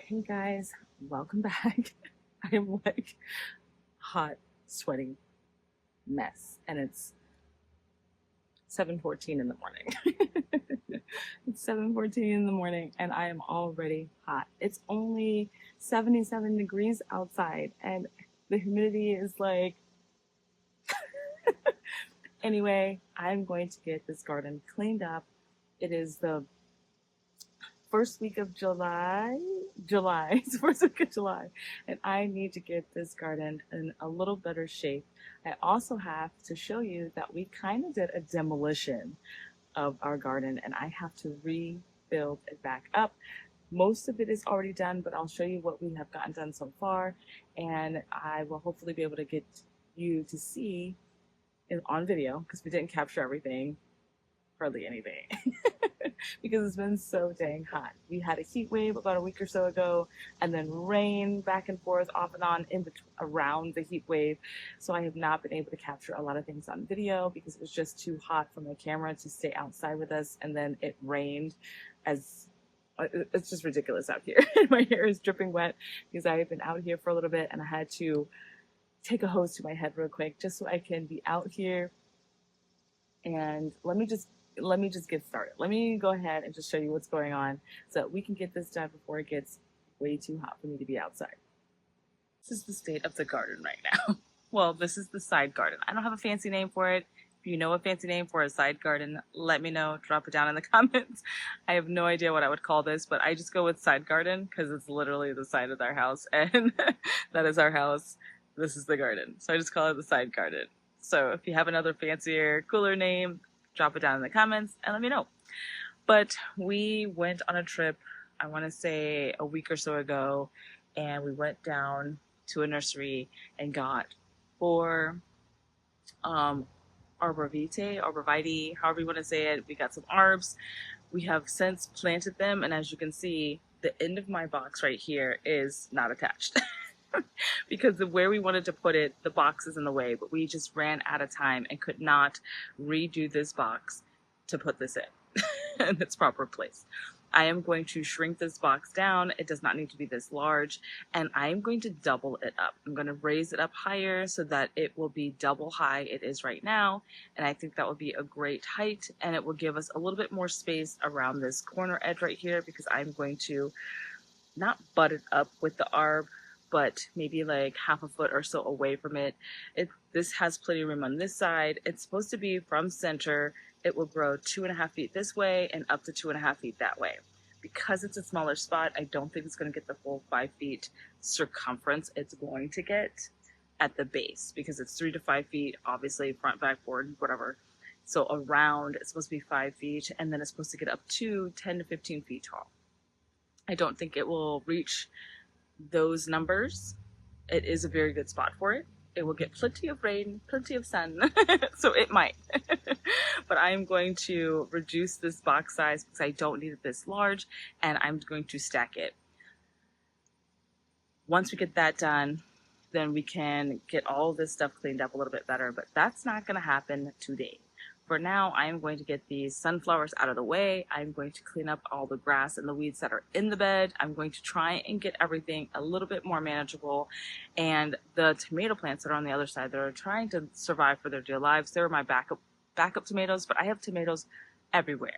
Hey guys, welcome back. I am like hot, sweaty mess, and it's 7:14 in the morning. It's 7:14 in the morning, and I am already hot. It's only 77 degrees outside, and the humidity is like. Anyway, I'm going to get this garden cleaned up. It is the first week of July, it's the first week of July, and I need to get this garden in a little better shape. I also have to show you that we kind of did a demolition of our garden, and I have to rebuild it back up. Most of it is already done, but I'll show you what we have gotten done so far, and I will hopefully be able to get you to see it on video because we didn't capture everything, hardly anything. Because it's been so dang hot. We had a heat wave about a week or so ago, and then rain back and forth off and on in between, around the heat wave. So I have not been able to capture a lot of things on video because it was just too hot for my camera to stay outside with us. And then it rained as it's just ridiculous out here. My hair is dripping wet because I have been out here for a little bit, and I had to take a hose to my head real quick just so I can be out here. And let me just get started. Let me go ahead and just show you what's going on so that we can get this done before it gets way too hot for me to be outside. This is the state of the garden right now. Well, this is the side garden. I don't have a fancy name for it. If you know a fancy name for a side garden, let me know. Drop it down in the comments. I have no idea what I would call this, but I just go with side garden because it's literally the side of our house, and that is our house. This is the garden. So I just call it the side garden. So if you have another fancier, cooler name, drop it down in the comments and let me know. But we went on a trip, I want to say a week or so ago, and we went down to a nursery and got 4 arborvitae, however you want to say it. We got some arbs. We have since planted them, and as you can see, the end of my box right here is not attached. Because where we wanted to put it, the box is in the way, but we just ran out of time and could not redo this box to put this in its proper place. I am going to shrink this box down. It does not need to be this large, and I am going to double it up. I'm going to raise it up higher so that it will be double high it is right now, and I think that will be a great height, and it will give us a little bit more space around this corner edge right here, because I'm going to not butt it up with the arb, but maybe like half a foot or so away from it. This has plenty of room on this side. It's supposed to be from center. It will grow 2.5 feet this way and up to 2.5 feet that way. Because it's a smaller spot, I don't think it's going to get the full 5 feet circumference it's going to get at the base, because it's 3 to 5 feet, obviously front, back, forward, whatever. So around, it's supposed to be 5 feet, and then it's supposed to get up to 10 to 15 feet tall. I don't think it will reach those numbers. It is a very good spot for it. It will get plenty of rain, plenty of sun, so it might. But I'm going to reduce this box size because I don't need it this large, and I'm going to stack it. Once we get that done, then we can get all this stuff cleaned up a little bit better, but that's not going to happen today. For now, I am going to get these sunflowers out of the way. I'm going to clean up all the grass and the weeds that are in the bed. I'm going to try and get everything a little bit more manageable. And the tomato plants that are on the other side that are trying to survive for their dear lives, they're my backup tomatoes, but I have tomatoes everywhere.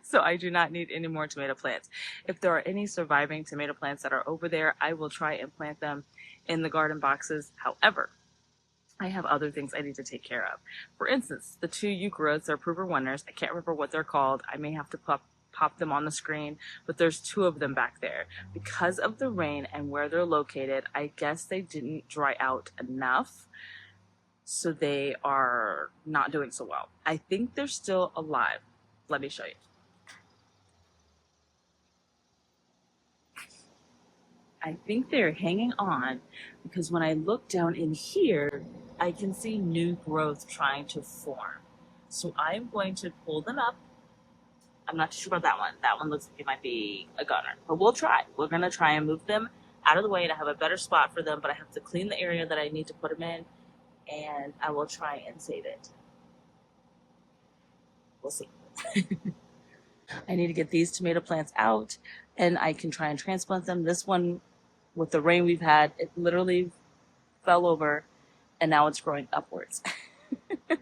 So I do not need any more tomato plants. If there are any surviving tomato plants that are over there, I will try and plant them in the garden boxes. However, I have other things I need to take care of. For instance, the 2 eukaryotes are prover wonders. I can't remember what they're called. I may have to pop them on the screen, but there's 2 of them back there. Because of the rain and where they're located, I guess they didn't dry out enough, so they are not doing so well. I think they're still alive. Let me show you. I think they're hanging on because when I look down in here, I can see new growth trying to form. So I'm going to pull them up. I'm not sure about that one. That one looks like it might be a gunner, but we'll try. We're going to try and move them out of the way to have a better spot for them, but I have to clean the area that I need to put them in, and I will try and save it. We'll see. I need to get these tomato plants out. and I can try and transplant them. This one, with the rain we've had, it literally fell over and now it's growing upwards. So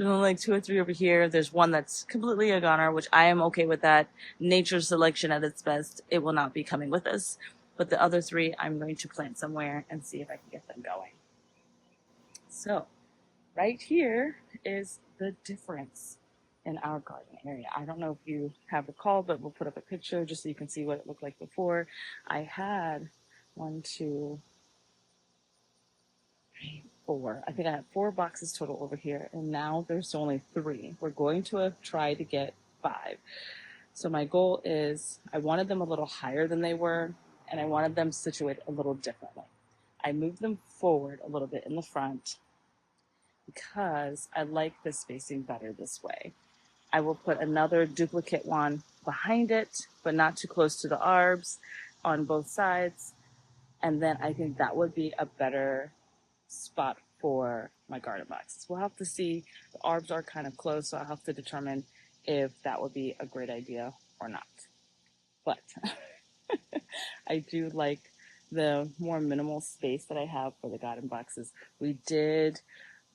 there's only like 2 or 3 over here. There's one that's completely a goner, which I am okay with that. Nature selection at its best. It will not be coming with us. But the other 3, I'm going to plant somewhere and see if I can get them going. So right here is the difference in our garden area. I don't know if you have recalled, but we'll put up a picture just so you can see what it looked like before. I had 1, 2, 3, 4. I think I had 4 boxes total over here, and now there's only 3. We're going to try to get 5. So my goal is I wanted them a little higher than they were, and I wanted them situated a little differently. I moved them forward a little bit in the front because I like the spacing better this way. I will put another duplicate one behind it, but not too close to the arbs on both sides. And then I think that would be a better spot for my garden boxes. We'll have to see. The arbs are kind of close, so I'll have to determine if that would be a great idea or not. But I do like the more minimal space that I have for the garden boxes. We did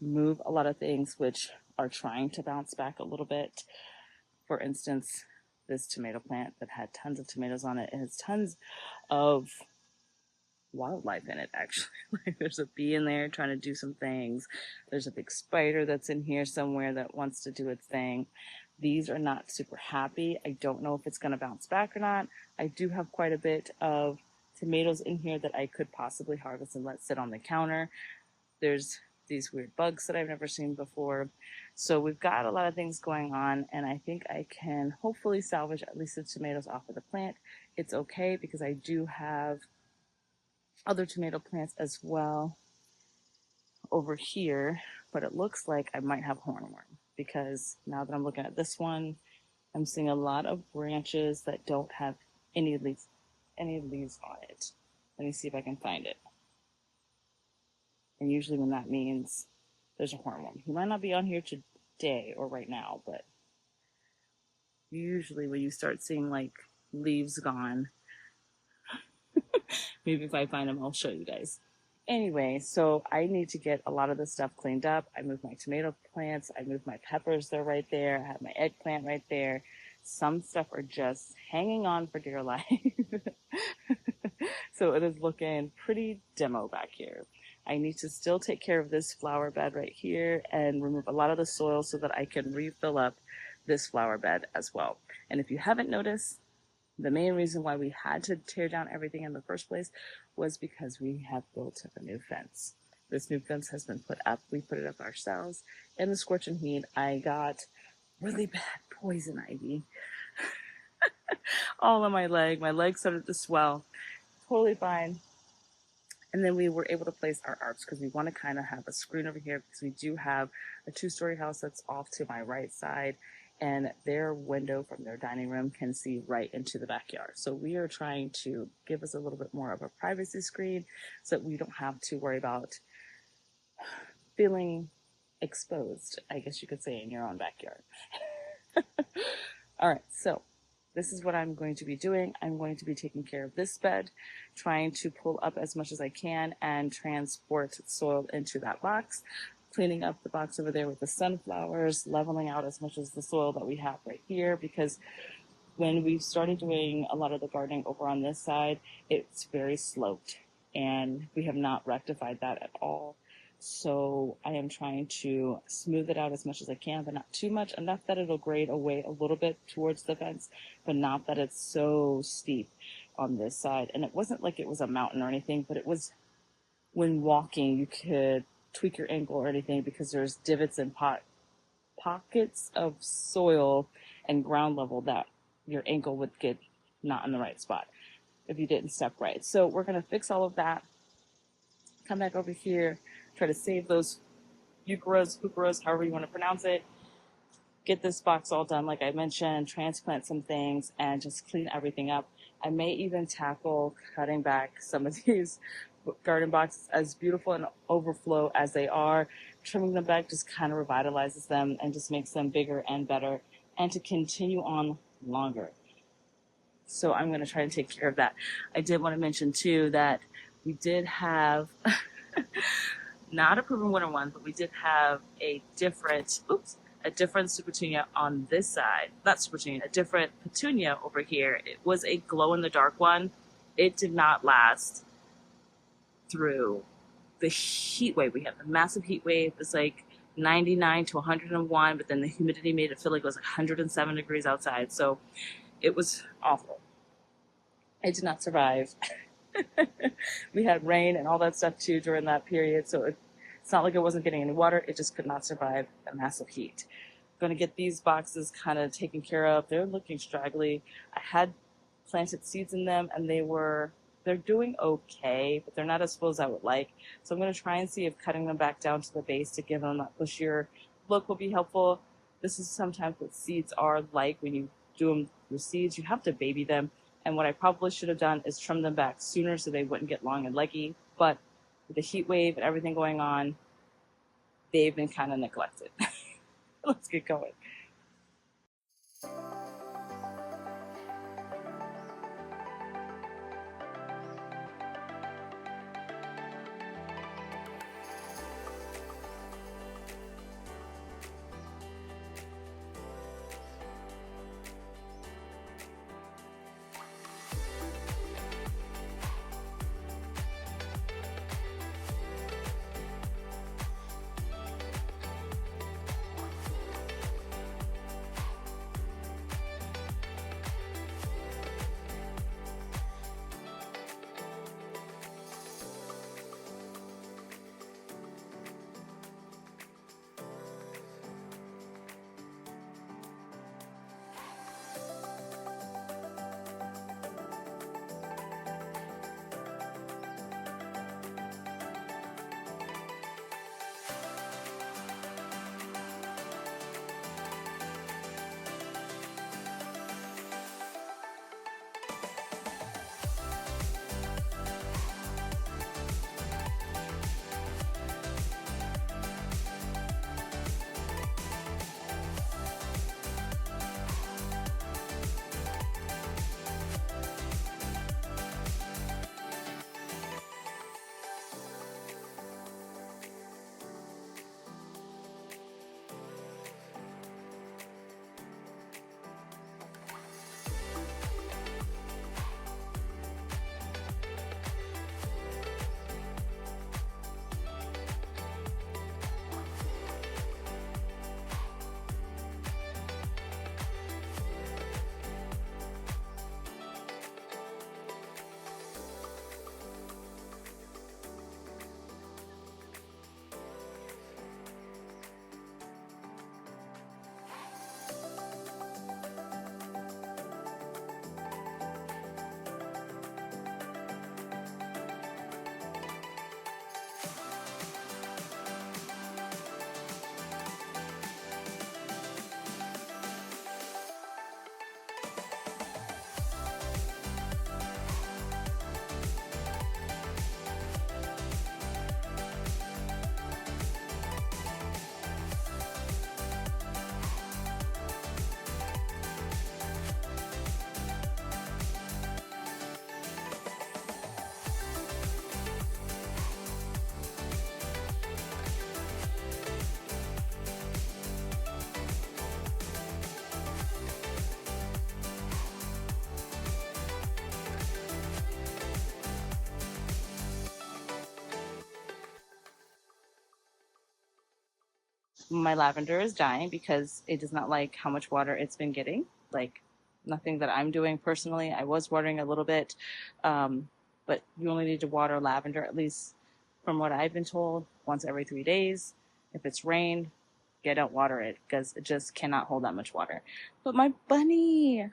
move a lot of things which are trying to bounce back a little bit. For instance, this tomato plant that had tons of tomatoes on it, and has tons of wildlife in it, actually. Like, there's a bee in there trying to do some things. There's a big spider that's in here somewhere that wants to do its thing. These are not super happy. I don't know if it's going to bounce back or not. I do have quite a bit of tomatoes in here that I could possibly harvest and let sit on the counter. There's these weird bugs that I've never seen before. So we've got a lot of things going on, and I think I can hopefully salvage at least the tomatoes off of the plant. It's okay because I do have other tomato plants as well over here, but it looks like I might have hornworm because now that I'm looking at this one, I'm seeing a lot of branches that don't have any leaves on it. Let me see if I can find it. And usually when that means there's a hornworm. He might not be on here today or right now, but usually when you start seeing like leaves gone, maybe if I find them, I'll show you guys. Anyway, so I need to get a lot of this stuff cleaned up. I moved my tomato plants. I moved my peppers. They're right there. I have my eggplant right there. Some stuff are just hanging on for dear life. So it is looking pretty demo back here. I need to still take care of this flower bed right here and remove a lot of the soil so that I can refill up this flower bed as well. And if you haven't noticed, the main reason why we had to tear down everything in the first place was because we have built a new fence. This new fence has been put up. We put it up ourselves. In the scorching heat, I got really bad poison ivy all on my leg. My leg started to swell. Totally fine. And then we were able to place our arbs because we want to kind of have a screen over here because we do have a 2-story house that's off to my right side, and their window from their dining room can see right into the backyard. So we are trying to give us a little bit more of a privacy screen so that we don't have to worry about feeling exposed, I guess you could say, in your own backyard. All right, so this is what I'm going to be doing. I'm going to be taking care of this bed, trying to pull up as much as I can and transport soil into that box, cleaning up the box over there with the sunflowers, leveling out as much as the soil that we have right here, because when we started doing a lot of the gardening over on this side, it's very sloped and we have not rectified that at all. So I am trying to smooth it out as much as I can, but not too much, enough that it'll grade away a little bit towards the fence, but not that it's so steep on this side. And it wasn't like it was a mountain or anything, but it was, when walking, you could tweak your ankle or anything because there's divots and pockets of soil and ground level that your ankle would get not in the right spot if you didn't step right. So we're going to fix all of that, come back over here, try to save those heucheras, however you want to pronounce it, get this box all done like I mentioned, transplant some things, and just clean everything up. I may even tackle cutting back some of these garden boxes, as beautiful and overflow as they are. Trimming them back just kind of revitalizes them and just makes them bigger and better, and to continue on longer. So I'm going to try to take care of that. I did want to mention too that we did have not a proven winter one, but we did have a different super petunia on this side. Not super petunia, a different petunia over here. It was a glow in the dark one. It did not last through the heat wave. We had a massive heat wave. It's like 99 to 101, but then the humidity made it feel like it was 107 degrees outside. So it was awful. I did not survive. We had rain and all that stuff too during that period. So it's not like it wasn't getting any water. It just could not survive the massive heat. I'm going to get these boxes kind of taken care of. They're looking straggly. I had planted seeds in them and they're doing okay, but they're not as full as I would like. So I'm going to try and see if cutting them back down to the base to give them that bushier look will be helpful. This is sometimes what seeds are like when you do them with seeds. You have to baby them. And what I probably should have done is trim them back sooner so they wouldn't get long and leggy. But with the heat wave and everything going on, they've been kind of neglected. Let's get going. My lavender is dying because it does not like how much water it's been getting. Like nothing that I'm doing personally. I was watering a little bit, but you only need to water lavender, at least from what I've been told, once every 3 days. If it's rain, don't water it because it just cannot hold that much water. But my bunny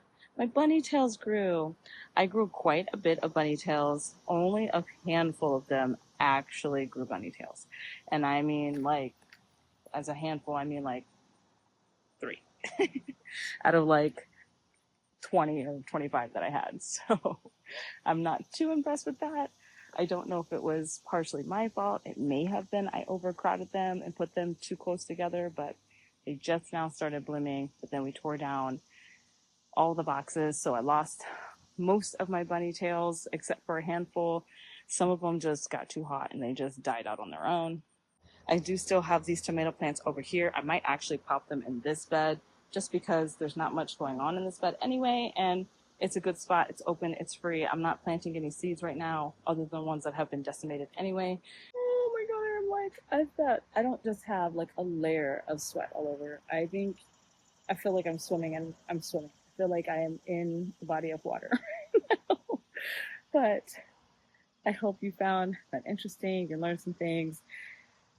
tails grew. I grew quite a bit of bunny tails. Only a handful of them actually grew bunny tails. And I mean, like, as a handful, I mean like 3 out of like 20 or 25 that I had. So I'm not too impressed with that. I don't know if it was partially my fault. It may have been I overcrowded them and put them too close together, but they just now started blooming. But then we tore down all the boxes, so I lost most of my bunny tails, except for a handful. Some of them just got too hot and they just died out on their own. I do still have these tomato plants over here. I might actually pop them in this bed just because there's not much going on in this bed anyway, and it's a good spot. It's open, it's free. I'm not planting any seeds right now other than ones that have been decimated anyway. Oh my god, I'm like, I don't just have like a layer of sweat all over. I feel like I'm swimming and I'm swimming. I feel like I am in a body of water. But I hope you found that interesting. You learned some things.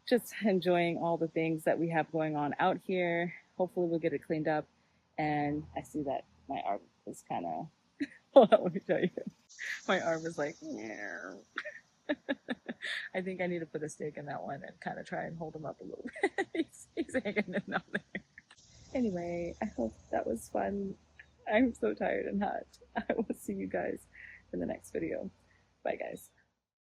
Just enjoying all the things that we have going on out here. Hopefully we'll get it cleaned up. And I see that my arm is kind of, hold on, let me show you. My arm is like, I think I need to put a stake in that one and kind of try and hold him up a little bit. he's hanging in down there. Anyway, I hope that was fun. I'm so tired and hot. I will see you guys in the next video. Bye guys.